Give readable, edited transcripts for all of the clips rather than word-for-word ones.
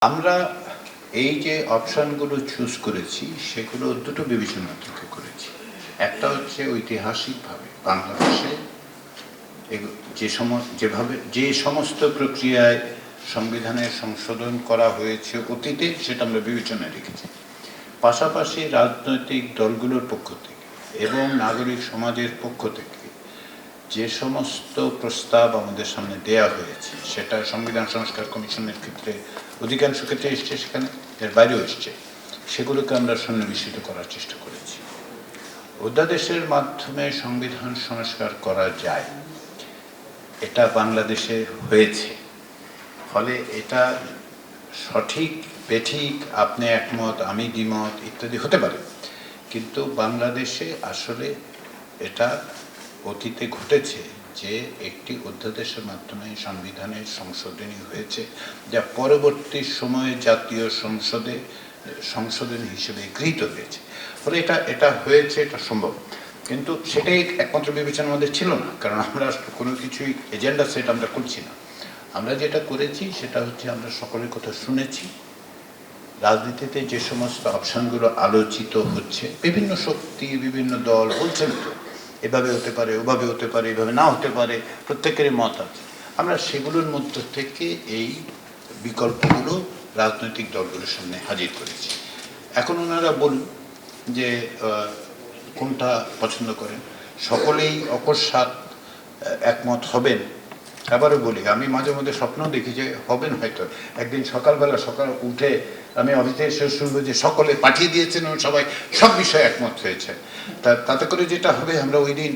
আমরা এই যে অপশনগুলো চুজ করেছি সেগুলো দুটো বিবেচনা থেকে করেছি। একটা হচ্ছে ঐতিহাসিকভাবে বাংলাদেশে যে সমস্ত প্রক্রিয়ায় সংবিধানের সংশোধন করা হয়েছে অতীতে, সেটা আমরা বিবেচনায় রেখেছি। পাশাপাশি রাজনৈতিক দলগুলোর পক্ষ থেকে এবং নাগরিক সমাজের পক্ষ থেকে যে সমস্ত প্রস্তাব আমাদের সামনে দেয়া হয়েছে, সেটা সংবিধান সংস্কার কমিশনের ক্ষেত্রে অধিকাংশ ক্ষেত্রে এসছে, সেখানে এর বাইরেও এসছে, সেগুলোকে আমরা সন্নিবেশিত করার চেষ্টা করেছি। অধ্যাদেশের মাধ্যমে সংবিধান সংস্কার করা যায়, এটা বাংলাদেশে হয়েছে। ফলে এটা সঠিক বেঠিক, আপনি একমত আমি দ্বিমত ইত্যাদি হতে পারে, কিন্তু বাংলাদেশে আসলে এটা অতীতে ঘটেছে যে একটি অধ্যাদেশের মাধ্যমে সংবিধানের সংশোধনী হয়েছে, যা পরবর্তী সময়ে জাতীয় সংসদে সংশোধনী হিসেবে গৃহীত হয়েছে। ফলে এটা হয়েছে, এটা সম্ভব। কিন্তু সেটাই একমাত্র বিবেচনা আমাদের ছিল না, কারণ আমরা কোনো কিছুই এজেন্ডা সেট আমরা করছি না। আমরা যেটা করেছি সেটা হচ্ছে আমরা সকলের কথা শুনেছি। রাজনীতিতে যে সমস্ত অপশনগুলো আলোচিত হচ্ছে, বিভিন্ন শক্তি বিভিন্ন দল বলছেন তো এভাবে হতে পারে, ওভাবে হতে পারে, এভাবে না হতে পারে, প্রত্যেকেরই মত আছে। আমরা সেগুলোর মধ্যে থেকে এই বিকল্পগুলো রাজনৈতিক দলগুলোর সামনে হাজির করেছি। এখন ওনারা বলুন যে কোনটা পছন্দ করেন। সকলেই অকস্মাৎ একমত হবেন। আবারও বলি, আমি মাঝে মধ্যে স্বপ্ন দেখি যে হবেন, হয়তো একদিন সকাল উঠে আমি অফিসে এসে শুনবো যে সকলে পাঠিয়ে দিয়েছেন এবং সবাই সব বিষয়ে একমত হয়েছে। তাতে করে যেটা হবে, আমরা ওই দিন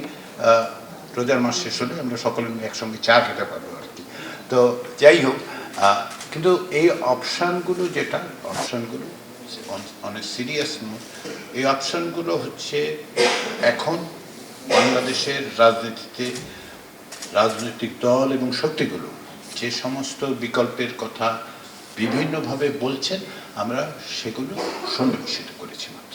রোজার মাস শেষ হলে আমরা সকলে একসঙ্গে চা খেতে পারবো আর কি। তো যাই হোক, কিন্তু এই অপশানগুলো অনেক সিরিয়াস নোট, এই অপশানগুলো হচ্ছে এখন বাংলাদেশের রাজনীতিতে রাজনৈতিক দল এবং শক্তিগুলো যে সমস্ত বিকল্পের কথা বিভিন্নভাবে বলছেন, আমরা সেগুলো সন্নিবেশিত করেছি মাত্র।